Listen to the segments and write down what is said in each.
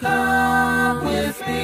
Come with me.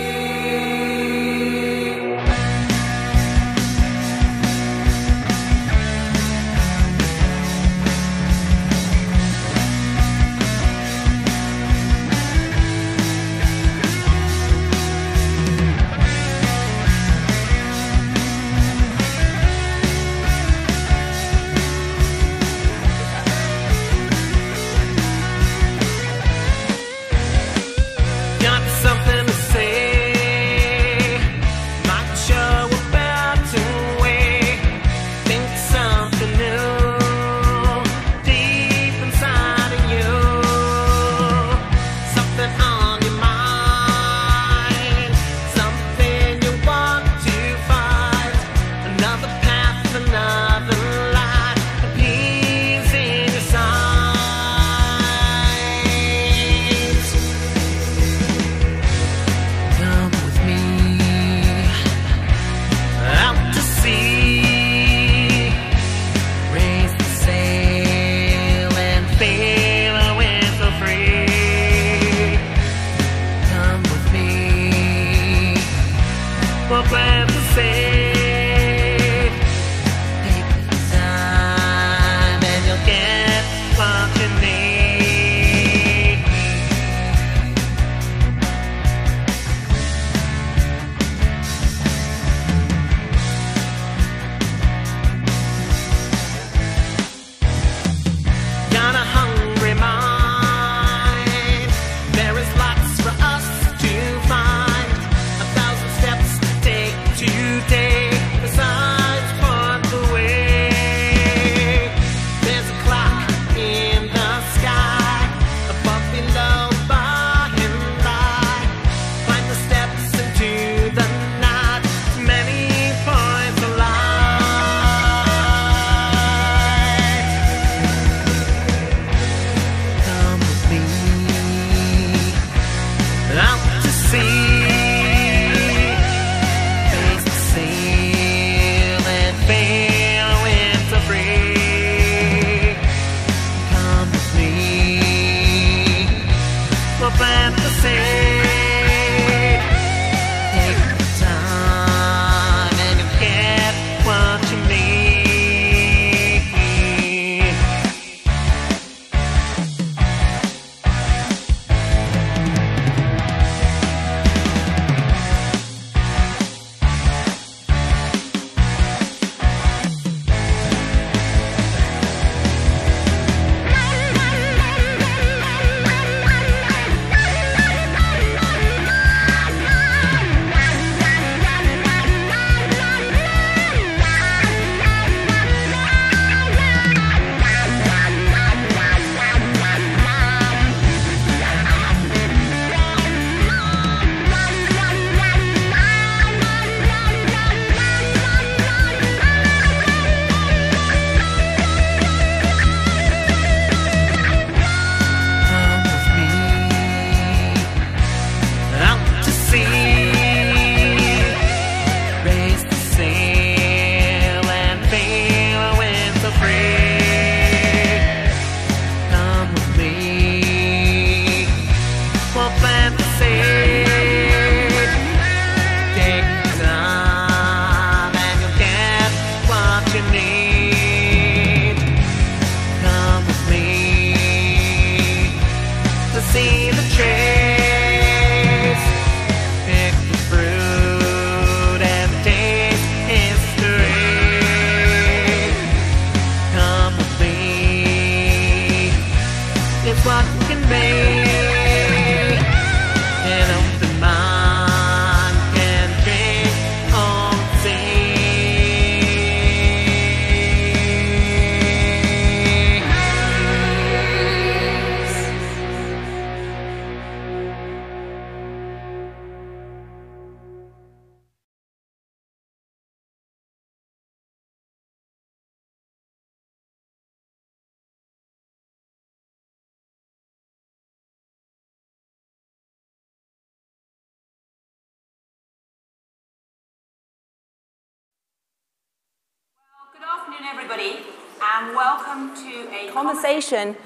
Everybody, and welcome to a conversation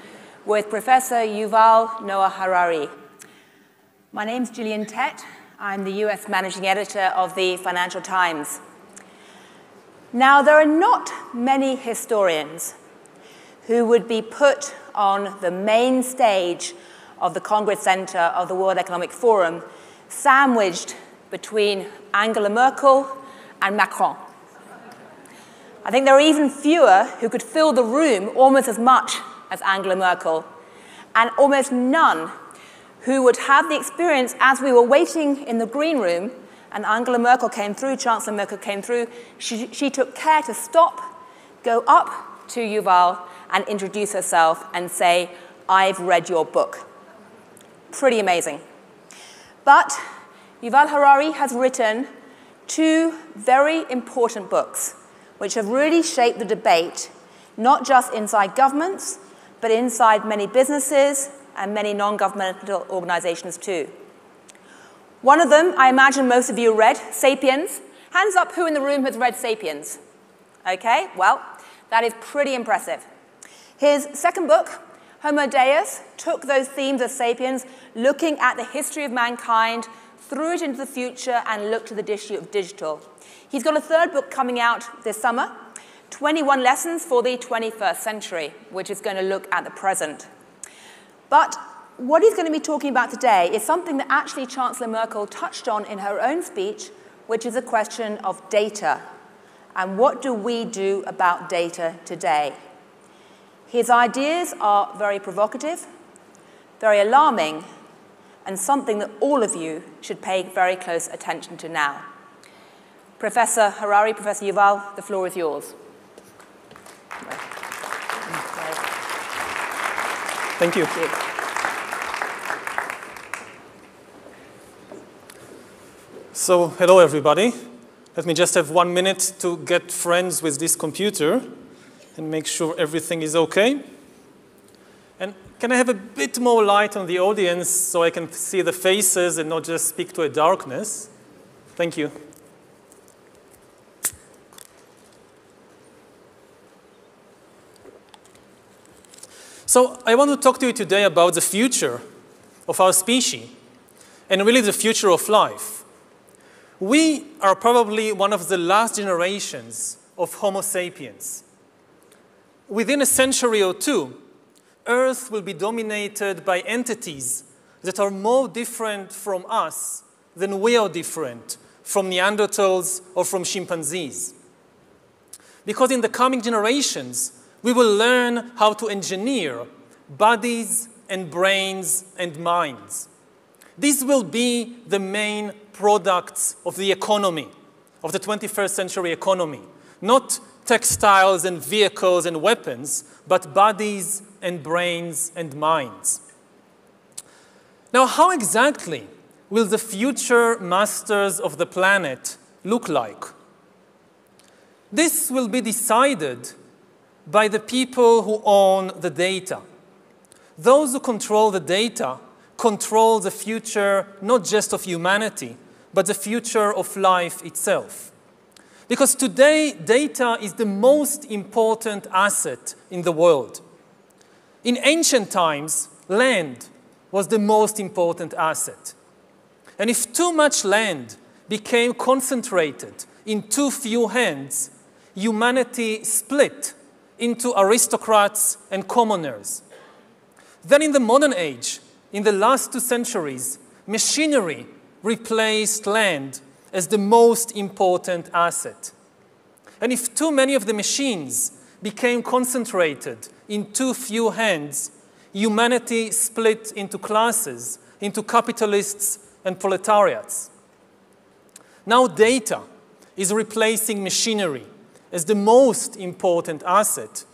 with Professor Yuval Noah Harari. My name's Gillian Tett. I'm the US Managing Editor of the Financial Times. Now, there are not many historians who would be put on the main stage of the Congress Center of the World Economic Forum, sandwiched between Angela Merkel and Macron. I think there are even fewer who could fill the room almost as much as Angela Merkel, and almost none who would have the experience as we were waiting in the green room and Angela Merkel came through, Chancellor Merkel came through, she took care to stop, go up to Yuval and introduce herself and say, "I've read your book." Pretty amazing. But Yuval Harari has written two very important books which have really shaped the debate, not just inside governments, but inside many businesses and many non-governmental organizations too. One of them, I imagine most of you read, Sapiens. Hands up who in the room has read Sapiens? Okay, well, that is pretty impressive. His second book, Homo Deus, took those themes of Sapiens, looking at the history of mankind, threw it into the future, and looked at the issue of digital. He's got a third book coming out this summer, 21 Lessons for the 21st Century, which is going to look at the present. But what he's going to be talking about today is something that actually Chancellor Merkel touched on in her own speech, which is a question of data. And what do we do about data today? His ideas are very provocative, very alarming, and something that all of you should pay very close attention to now. Professor Harari, Professor Yuval, the floor is yours. Thank you. So, hello everybody. Let me just have 1 minute to get friends with this computer and make sure everything is okay. And can I have a bit more light on the audience so I can see the faces and not just speak to a darkness? Thank you. So I want to talk to you today about the future of our species and really the future of life. We are probably one of the last generations of Homo sapiens. Within a century or two, Earth will be dominated by entities that are more different from us than we are different from Neanderthals or from chimpanzees. Because in the coming generations, we will learn how to engineer bodies and brains and minds. These will be the main products of the economy, of the 21st century economy. Not textiles and vehicles and weapons, but bodies and brains and minds. Now, how exactly will the future masters of the planet look like? This will be decided by the people who own the data. Those who control the data control the future not just of humanity, but the future of life itself. Because today, data is the most important asset in the world. In ancient times, land was the most important asset. And if too much land became concentrated in too few hands, humanity split into aristocrats and commoners. Then in the modern age, in the last 2 centuries, machinery replaced land as the most important asset. And if too many of the machines became concentrated in too few hands, humanity split into classes, into capitalists and proletariats. Now data is replacing machinery as the most important asset.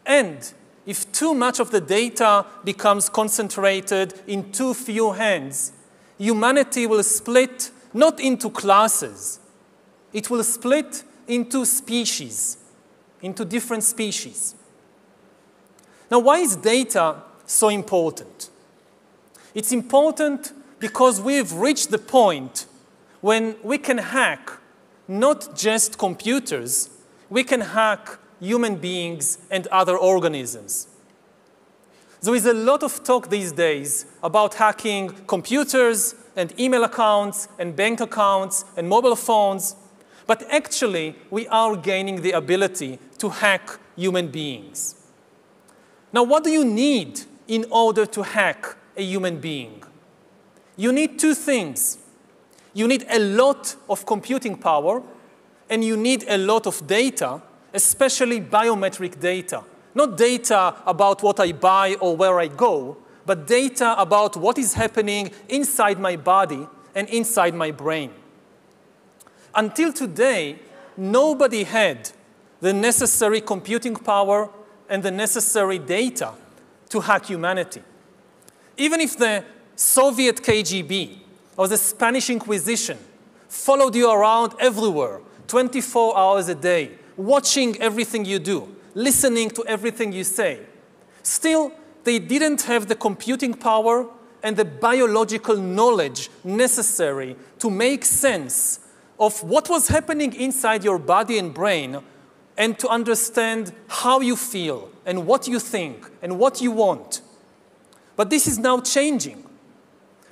And if too much of the data becomes concentrated in too few hands, humanity will split not into classes. It will split into species, into different species. Now, why is data so important? It's important because we've reached the point when we can hack not just computers, we can hack human beings and other organisms. There is a lot of talk these days about hacking computers and email accounts and bank accounts and mobile phones, but actually we are gaining the ability to hack human beings. Now, what do you need in order to hack a human being? You need two things. You need a lot of computing power, and you need a lot of data, especially biometric data. Not data about what I buy or where I go, but data about what is happening inside my body and inside my brain. Until today, nobody had the necessary computing power and the necessary data to hack humanity. Even if the Soviet KGB or the Spanish Inquisition followed you around everywhere, 24 hours a day, watching everything you do, listening to everything you say, still, they didn't have the computing power and the biological knowledge necessary to make sense of what was happening inside your body and brain and to understand how you feel and what you think and what you want. But this is now changing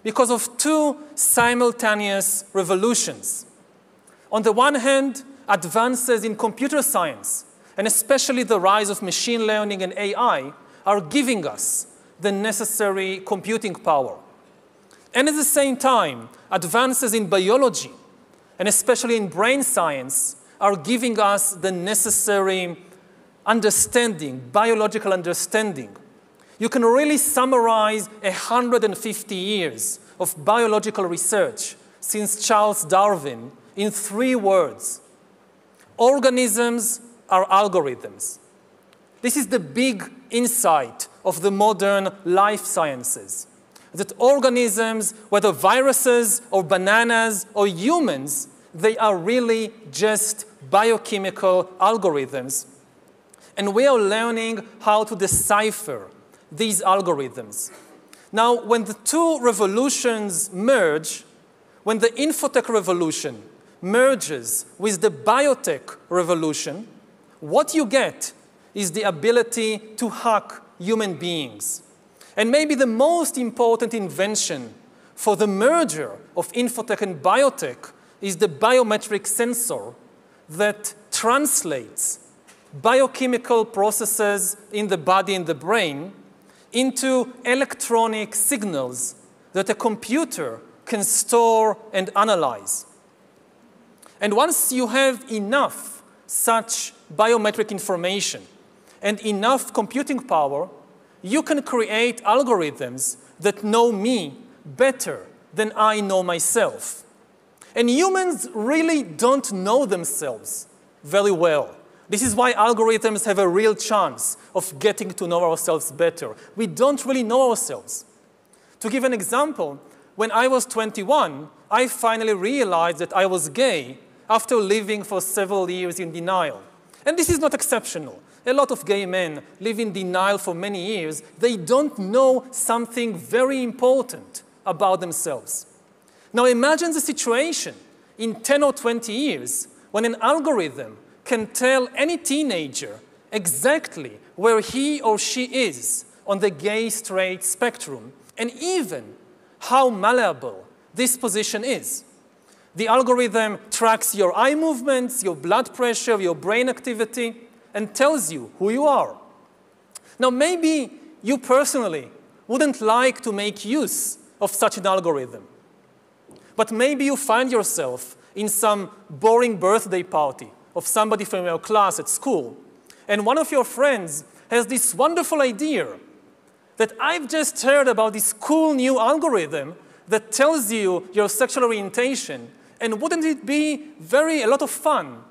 because of two simultaneous revolutions. On the one hand, advances in computer science, and especially the rise of machine learning and AI, are giving us the necessary computing power. And at the same time, advances in biology, and especially in brain science, are giving us the necessary understanding, biological understanding. You can really summarize 150 years of biological research since Charles Darwin in 3 words. Organisms are algorithms. This is the big insight of the modern life sciences, that organisms, whether viruses or bananas or humans, they are really just biochemical algorithms. And we are learning how to decipher these algorithms. Now, when the two revolutions merge, when the infotech revolution merges with the biotech revolution, what you get is the ability to hack human beings. And maybe the most important invention for the merger of infotech and biotech is the biometric sensor that translates biochemical processes in the body and the brain into electronic signals that a computer can store and analyze. And once you have enough such biometric information and enough computing power, you can create algorithms that know me better than I know myself. And humans really don't know themselves very well. This is why algorithms have a real chance of getting to know ourselves better. We don't really know ourselves. To give an example, when I was 21, I finally realized that I was gay after living for several years in denial. And this is not exceptional. A lot of gay men live in denial for many years. They don't know something very important about themselves. Now imagine the situation in 10 or 20 years when an algorithm can tell any teenager exactly where he or she is on the gay-straight spectrum, and even how malleable this position is. The algorithm tracks your eye movements, your blood pressure, your brain activity, and tells you who you are. Now, maybe you personally wouldn't like to make use of such an algorithm. But maybe you find yourself in some boring birthday party of somebody from your class at school, and one of your friends has this wonderful idea that I've just heard about this cool new algorithm that tells you your sexual orientation, and wouldn't it be a lot of fun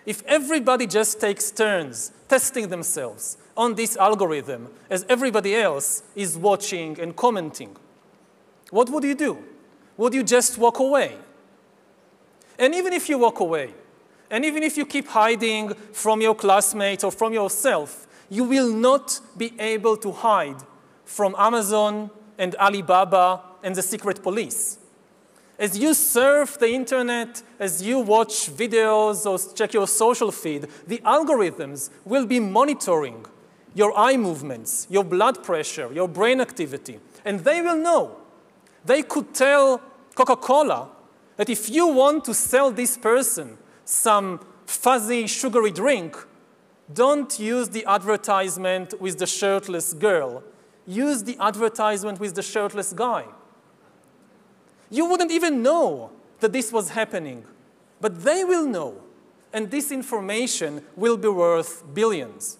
if everybody just takes turns testing themselves on this algorithm as everybody else is watching and commenting? What would you do? Would you just walk away? And even if you walk away, and even if you keep hiding from your classmates or from yourself, you will not be able to hide from Amazon and Alibaba and the secret police. As you surf the internet, as you watch videos or check your social feed, the algorithms will be monitoring your eye movements, your blood pressure, your brain activity, and they will know. They could tell Coca-Cola that if you want to sell this person some fuzzy, sugary drink, don't use the advertisement with the shirtless girl. Use the advertisement with the shirtless guy. You wouldn't even know that this was happening, but they will know, and this information will be worth billions.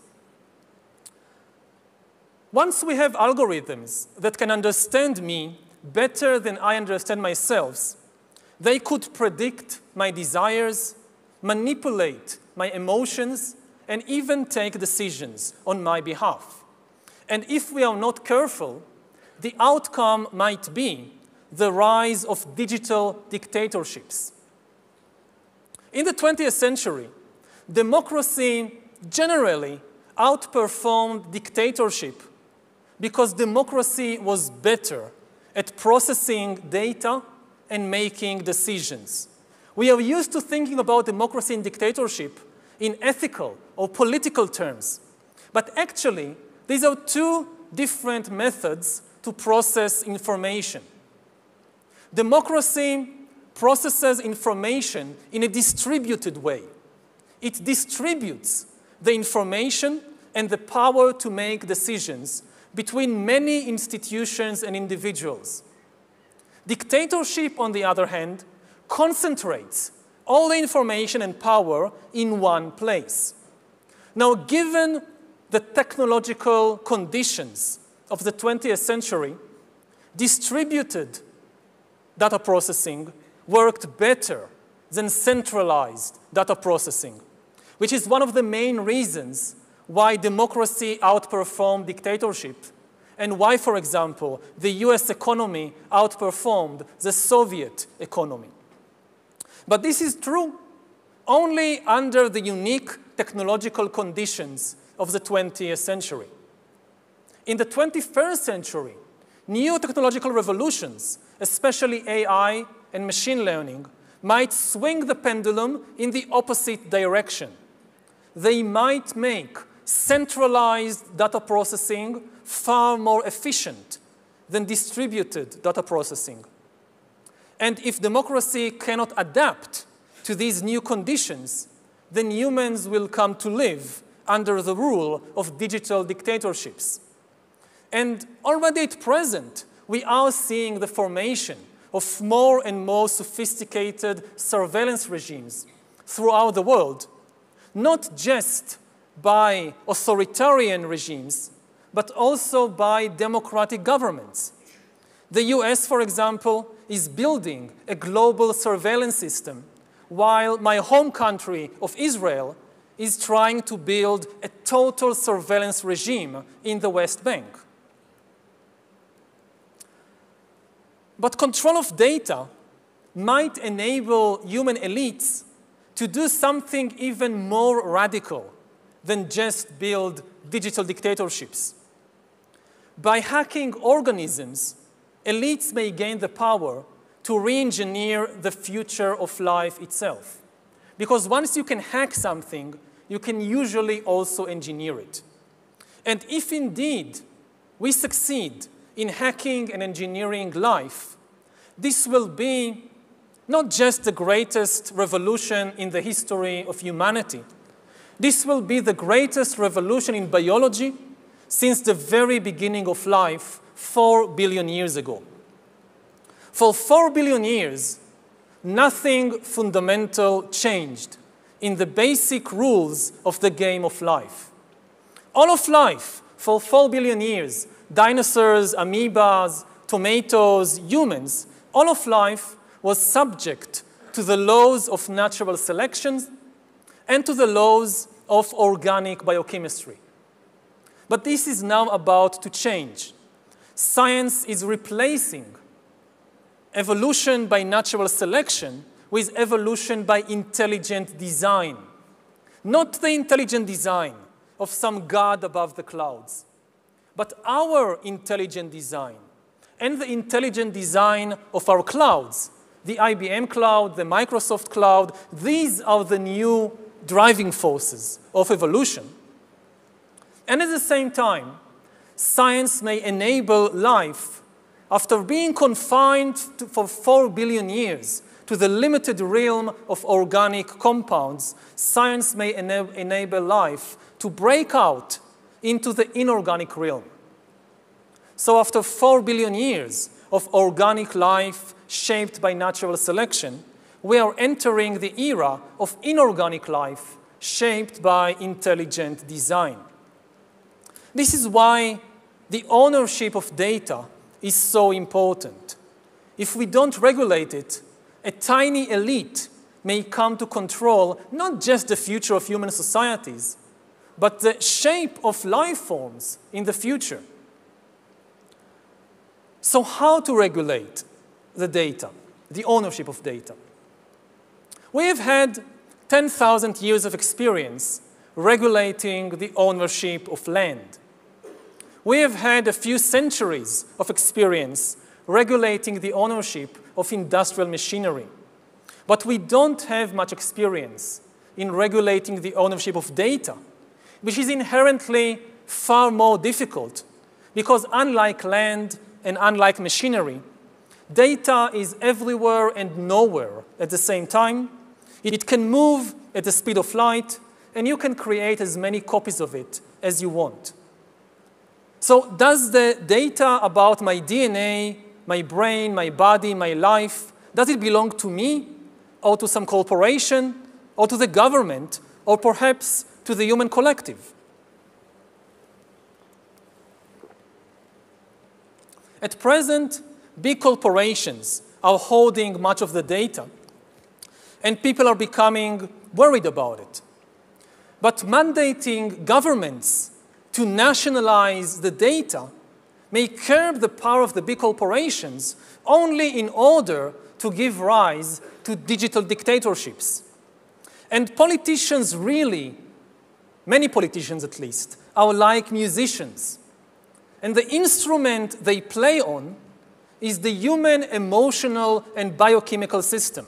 Once we have algorithms that can understand me better than I understand myself, they could predict my desires, manipulate my emotions, and even take decisions on my behalf. And if we are not careful, the outcome might be the rise of digital dictatorships. In the 20th century, democracy generally outperformed dictatorship because democracy was better at processing data and making decisions. We are used to thinking about democracy and dictatorship in ethical or political terms. But actually, these are two different methods to process information. Democracy processes information in a distributed way. It distributes the information and the power to make decisions between many institutions and individuals. Dictatorship, on the other hand, concentrates all the information and power in one place. Now, given the technological conditions of the 20th century, distributed data processing worked better than centralized data processing, which is one of the main reasons why democracy outperformed dictatorship and why, for example, the US economy outperformed the Soviet economy. But this is true only under the unique technological conditions of the 20th century. In the 21st century, new technological revolutions, especially AI and machine learning, might swing the pendulum in the opposite direction. They might make centralized data processing far more efficient than distributed data processing. And if democracy cannot adapt to these new conditions, then humans will come to live under the rule of digital dictatorships. And already at present, we are seeing the formation of more and more sophisticated surveillance regimes throughout the world, not just by authoritarian regimes, but also by democratic governments. The US, for example, is building a global surveillance system, while my home country of Israel is trying to build a total surveillance regime in the West Bank. But control of data might enable human elites to do something even more radical than just build digital dictatorships. By hacking organisms, elites may gain the power to re-engineer the future of life itself. Because once you can hack something, you can usually also engineer it. And if indeed we succeed in hacking and engineering life, this will be not just the greatest revolution in the history of humanity. This will be the greatest revolution in biology since the very beginning of life 4 billion years ago. For 4 billion years, nothing fundamental changed in the basic rules of the game of life. All of life, for 4 billion years, dinosaurs, amoebas, tomatoes, humans, all of life was subject to the laws of natural selection and to the laws of organic biochemistry. But this is now about to change. Science is replacing evolution by natural selection with evolution by intelligent design. Not the intelligent design of some god above the clouds, but our intelligent design and the intelligent design of our clouds, the IBM cloud, the Microsoft cloud. These are the new driving forces of evolution. And at the same time, science may enable life after being confined for 4 billion years to the limited realm of organic compounds, science may enable life to break out into the inorganic realm. So after 4 billion years of organic life shaped by natural selection, we are entering the era of inorganic life shaped by intelligent design. This is why the ownership of data is so important. If we don't regulate it, a tiny elite may come to control not just the future of human societies, but the shape of life forms in the future. So how to regulate the data, the ownership of data? We have had 10,000 years of experience regulating the ownership of land. We have had a few centuries of experience regulating the ownership of industrial machinery. But we don't have much experience in regulating the ownership of data, which is inherently far more difficult because unlike land and unlike machinery, data is everywhere and nowhere at the same time. It can move at the speed of light, and you can create as many copies of it as you want. So does the data about my DNA, my brain, my body, my life, does it belong to me, or to some corporation, or to the government, or perhaps to the human collective? At present, big corporations are holding much of the data, and people are becoming worried about it. But mandating governments to nationalize the data may curb the power of the big corporations only in order to give rise to digital dictatorships. And politicians really, many politicians at least, are like musicians. And the instrument they play on is the human emotional and biochemical system.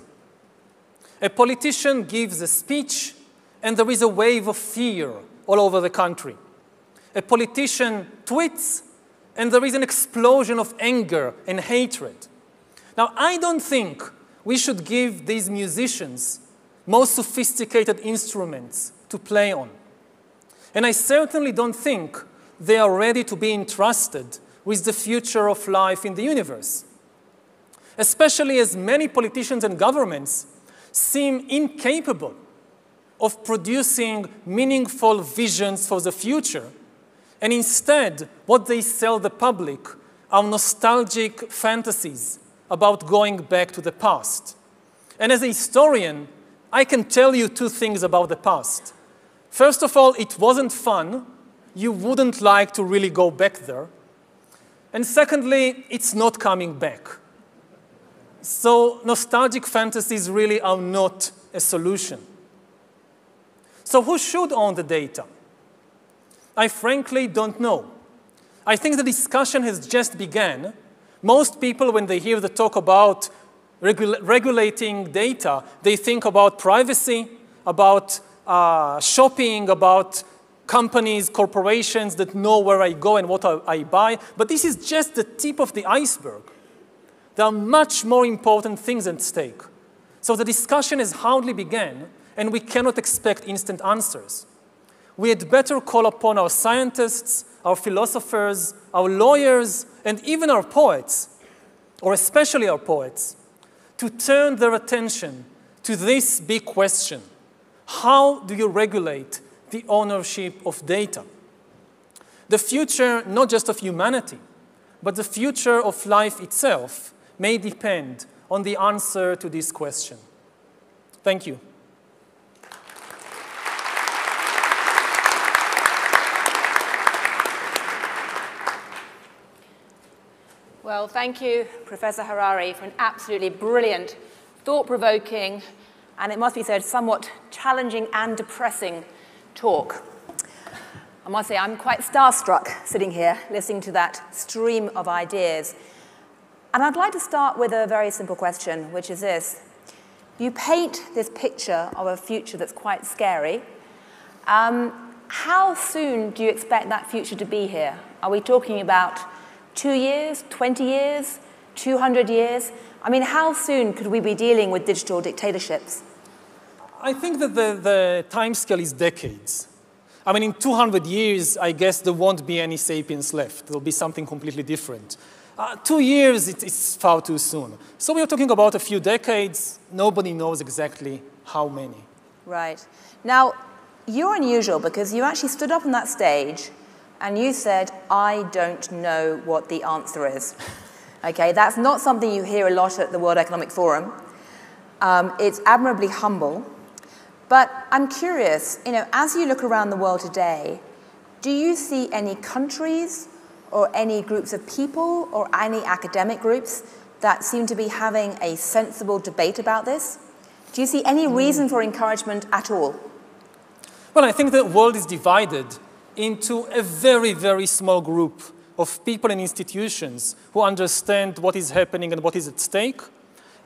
A politician gives a speech, and there is a wave of fear all over the country. A politician tweets, and there is an explosion of anger and hatred. Now, I don't think we should give these musicians most sophisticated instruments to play on. And I certainly don't think they are ready to be entrusted with the future of life in the universe, especially as many politicians and governments seem incapable of producing meaningful visions for the future, and instead, what they sell the public are nostalgic fantasies about going back to the past. And as a historian, I can tell you two things about the past. First of all, it wasn't fun. You wouldn't like to really go back there. And secondly, it's not coming back. So nostalgic fantasies really are not a solution. So who should own the data? I frankly don't know. I think the discussion has just begun. Most people, when they hear the talk about regulating data, they think about privacy, about shopping, about companies, corporations that know where I go and what I buy. But this is just the tip of the iceberg. There are much more important things at stake. So the discussion has hardly begun, and we cannot expect instant answers. We had better call upon our scientists, our philosophers, our lawyers, and even our poets, or especially our poets, to turn their attention to this big question. How do you regulate the ownership of data? The future, not just of humanity, but the future of life itself may depend on the answer to this question. Thank you. Well, thank you, Professor Harari, for an absolutely brilliant, thought-provoking, and it must be said, somewhat challenging and depressing talk. I must say, I'm quite starstruck sitting here, listening to that stream of ideas. And I'd like to start with a very simple question, which is this. You paint this picture of a future that's quite scary. How soon do you expect that future to be here? Are we talking about 2 years, 20 years, 200 years? I mean, how soon could we be dealing with digital dictatorships? I think that the time scale is decades. I mean, in 200 years, I guess there won't be any sapiens left. There'll be something completely different. 2 years, it's far too soon. So we're talking about a few decades. Nobody knows exactly how many. Right. Now, you're unusual because you actually stood up on that stage and you said, I don't know what the answer is. Okay, that's not something you hear a lot at the World Economic Forum. It's admirably humble. But I'm curious, as you look around the world today, do you see any countries or any groups of people or any academic groups that seem to be having a sensible debate about this? Do you see any reason for encouragement at all? Well, I think the world is divided into a very, very small group of people and institutions who understand what is happening and what is at stake,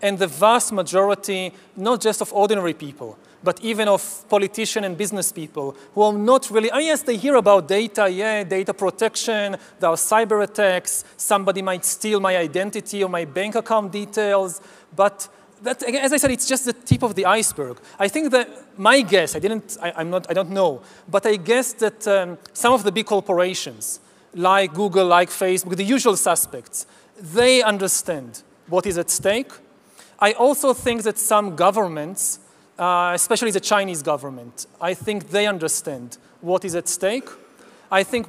and the vast majority, not just of ordinary people, but even of politicians and business people who are not really, yes, they hear about data, data protection, there are cyber attacks, somebody might steal my identity or my bank account details, but that, as I said, it's just the tip of the iceberg. I think that my guess, I don't know, but I guess that some of the big corporations, like Google, like Facebook, the usual suspects, they understand what is at stake. I also think that some governments, especially the Chinese government, I think they understand what is at stake. I think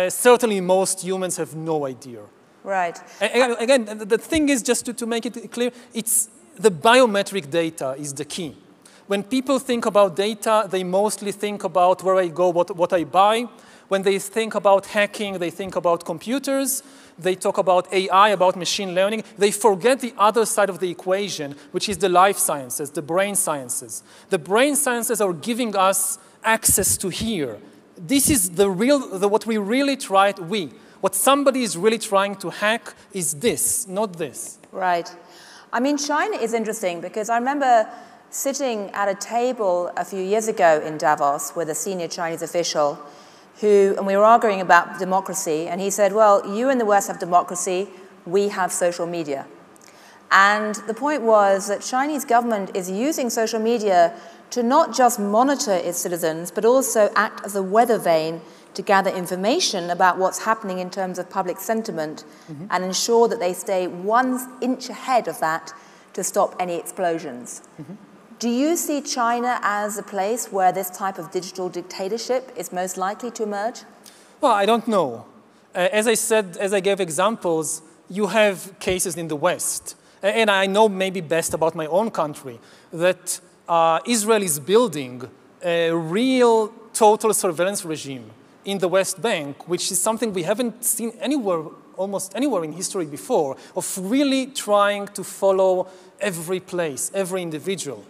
certainly most humans have no idea. Right. Again, the thing is, just to make it clear, it's the biometric data is the key. When people think about data, they mostly think about where I go, what I buy. When they think about hacking, they think about computers. They talk about AI, about machine learning. They forget the other side of the equation, which is the life sciences, the brain sciences. The brain sciences are giving us access to here. This is what we really tried, what somebody is really trying to hack is this, not this. Right. I mean, China is interesting because I remember sitting at a table a few years ago in Davos with a senior Chinese official and we were arguing about democracy, and he said, well, you in the West have democracy, we have social media. And the point was that Chinese government is using social media to not just monitor its citizens, but also act as a weather vane to gather information about what's happening in terms of public sentiment and ensure that they stay 1 inch ahead of that to stop any explosions. Do you see China as a place where this type of digital dictatorship is most likely to emerge? Well, I don't know. As I said, as I gave examples, you have cases in the West. And I know maybe best about my own country, that Israel is building a real total surveillance regime in the West Bank, which is something we haven't seen anywhere, almost anywhere in history before, of really trying to follow every place, every individual.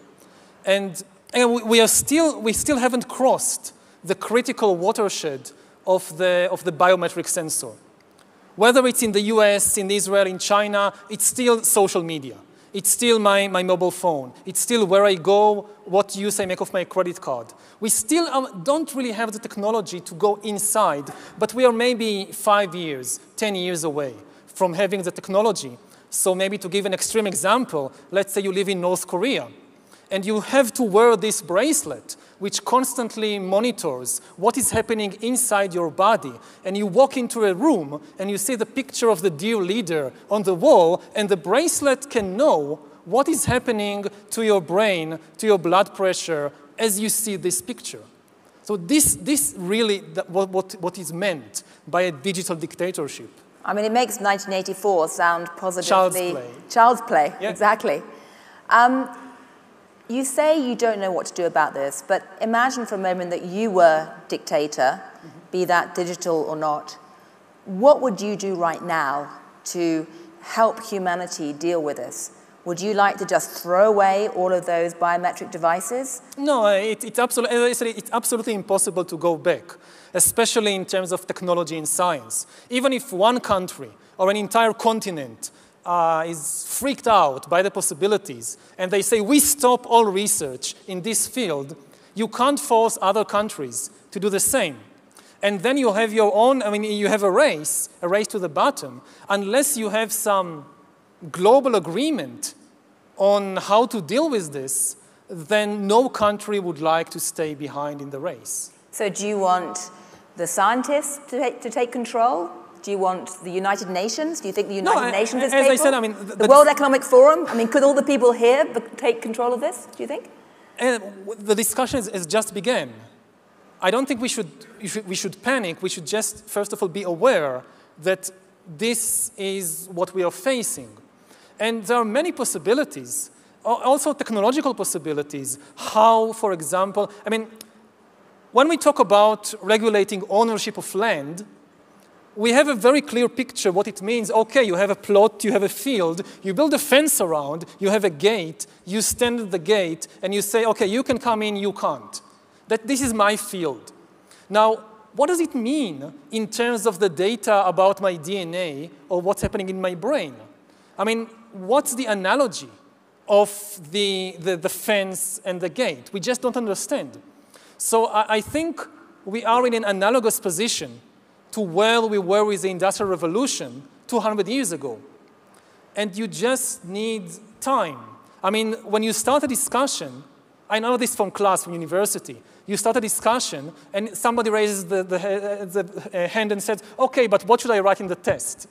And we still haven't crossed the critical watershed of the biometric sensor. Whether it's in the US, in Israel, in China, it's still social media. It's still my mobile phone. It's still where I go, what use I make of my credit card. We still don't really have the technology to go inside, but we are maybe 5 years, 10 years away from having the technology. So maybe to give an extreme example, let's say you live in North Korea, and you have to wear this bracelet, which constantly monitors what is happening inside your body. And you walk into a room, and you see the picture of the dear leader on the wall, and the bracelet can know what is happening to your brain, to your blood pressure, as you see this picture. So this really what is meant by a digital dictatorship. I mean, it makes 1984 sound positively... Child's play. Child's play, yeah. Exactly. You say you don't know what to do about this, but imagine for a moment that you were dictator, be that digital or not. What would you do right now to help humanity deal with this? Would you like to just throw away all of those biometric devices? No, it's absolutely impossible to go back, especially in terms of technology and science. Even if one country or an entire continent is freaked out by the possibilities, and they say, we stop all research in this field, you can't force other countries to do the same. and then you have your own, you have a race to the bottom, unless you have some global agreement on how to deal with this, then no country would like to stay behind in the race. So do you want the scientists to take control? Do you want the United Nations? Do you think the United Nations is capable? As I said, the World Economic Forum? Could all the people here take control of this, do you think? The discussion has just begun. I don't think we should panic. We should just, first of all, be aware that this is what we are facing. And there are many possibilities, also technological possibilities. How, for example, when we talk about regulating ownership of land, we have a very clear picture what it means. Okay, you have a plot, you have a field, you build a fence around, you have a gate, you stand at the gate, and you say, okay, you can come in, you can't. This is my field. Now, what does it mean in terms of the data about my DNA or what's happening in my brain? What's the analogy of the fence and the gate? We just don't understand. So I think we are in an analogous position to where we were with the Industrial Revolution 200 years ago. And you just need time. When you start a discussion, I know this from class, from university, you start a discussion and somebody raises the hand and says, okay, but what should I write in the test?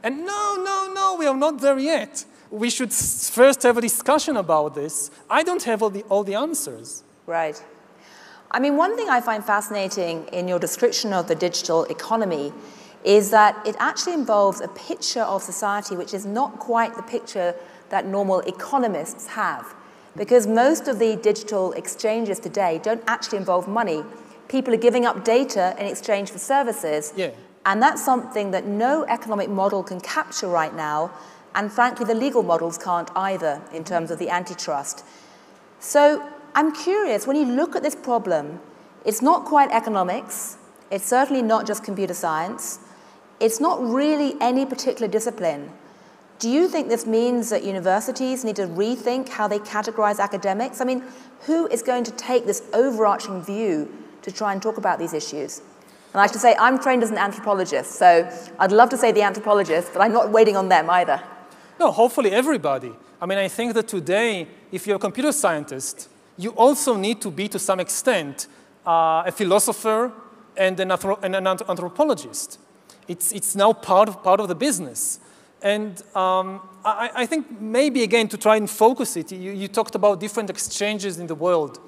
And no, we are not there yet. We should first have a discussion about this. I don't have all the answers. Right. One thing I find fascinating in your description of the digital economy is that it actually involves a picture of society which is not quite the picture that normal economists have. Because most of the digital exchanges today don't actually involve money. People are giving up data in exchange for services. Yeah. And that's something that no economic model can capture right now. And frankly, the legal models can't either in terms of the antitrust. So I'm curious, when you look at this problem, it's not quite economics. It's certainly not just computer science. It's not really any particular discipline. Do you think this means that universities need to rethink how they categorize academics? Who is going to take this overarching view to try and talk about these issues? And I have to say, I'm trained as an anthropologist, so I'd love to say the anthropologists, but I'm not waiting on them either. No, hopefully everybody. I think that today, if you're a computer scientist, you also need to be, to some extent, a philosopher and an anthropologist. It's now part of the business. And I think maybe, again, to try and focus it, you talked about different exchanges in the world.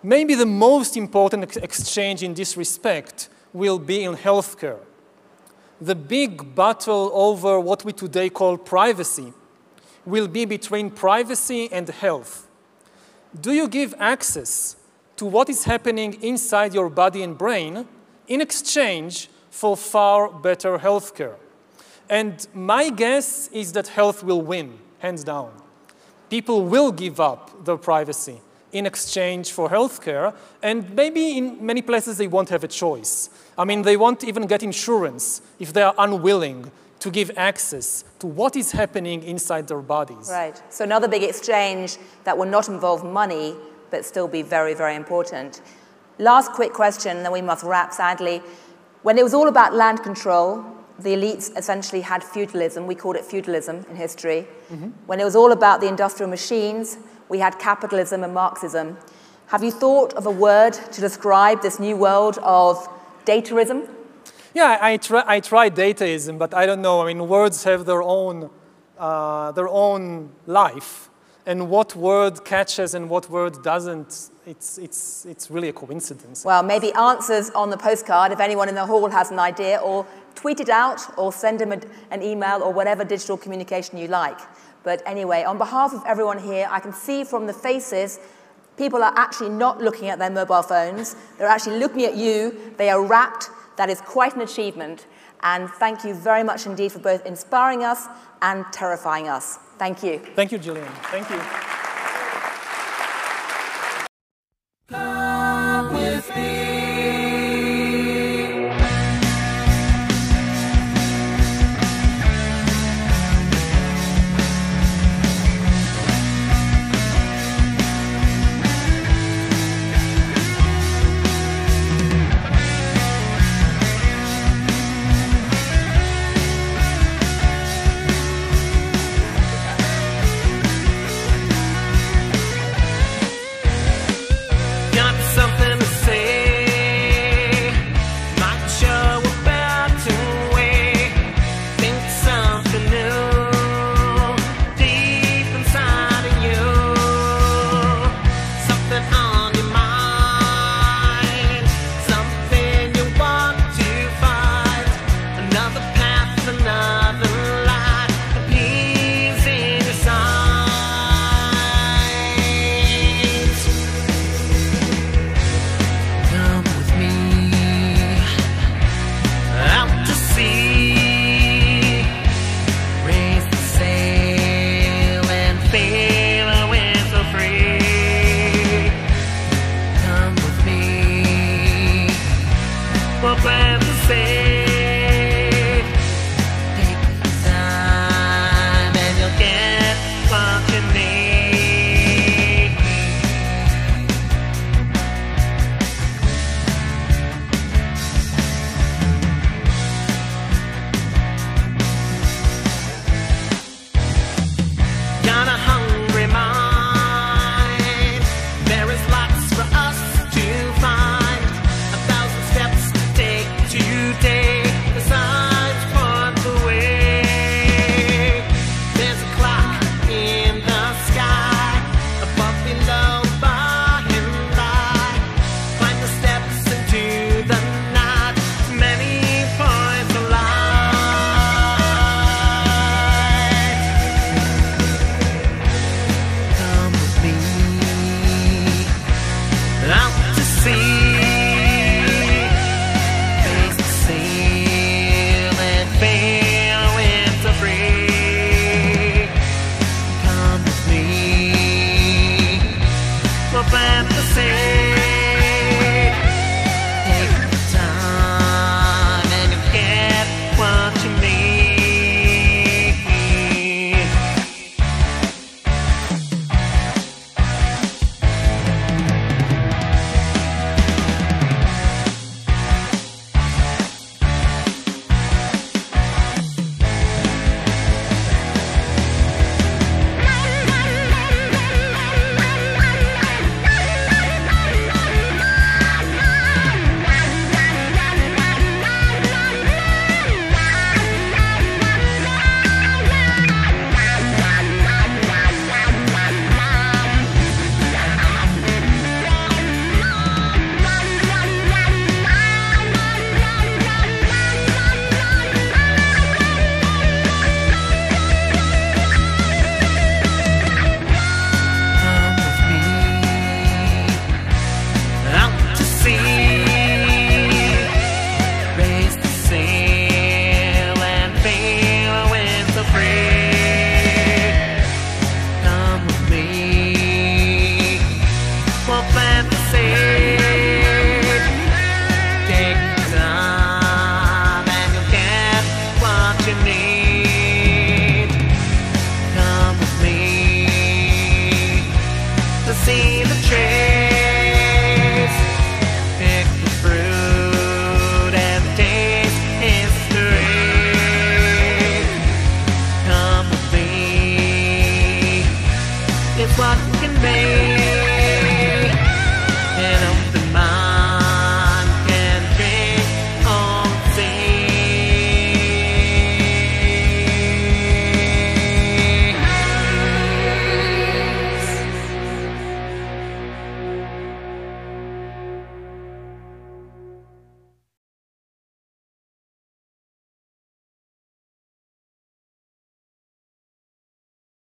Maybe the most important exchange in this respect will be in healthcare. The big battle over what we today call privacy will be between privacy and health. Do you give access to what is happening inside your body and brain in exchange for far better healthcare? And my guess is that health will win, hands down. People will give up their privacy in exchange for healthcare, and maybe in many places they won't have a choice. They won't even get insurance if they are unwilling to give access to what is happening inside their bodies. Right. So another big exchange that will not involve money, but still be very, very important. Last quick question, then we must wrap, sadly. When it was all about land control, the elites essentially had feudalism. We called it feudalism in history. Mm-hmm. When it was all about the industrial machines, we had capitalism and Marxism. Have you thought of a word to describe this new world of dataism? Yeah, I tried dataism, but I don't know. Words have their own life. And what word catches and what word doesn't, it's really a coincidence. Well, maybe answers on the postcard if anyone in the hall has an idea, or tweet it out, or send him an email, or whatever digital communication you like. But anyway, on behalf of everyone here, I can see from the faces, people are actually not looking at their mobile phones. They're actually looking at you. They are rapt. That is quite an achievement. And thank you very much indeed for both inspiring us and terrifying us. Thank you. Thank you, Gillian. Thank you. Come with me. see the trace. Pick the fruit and taste history. Come with me, it's what can make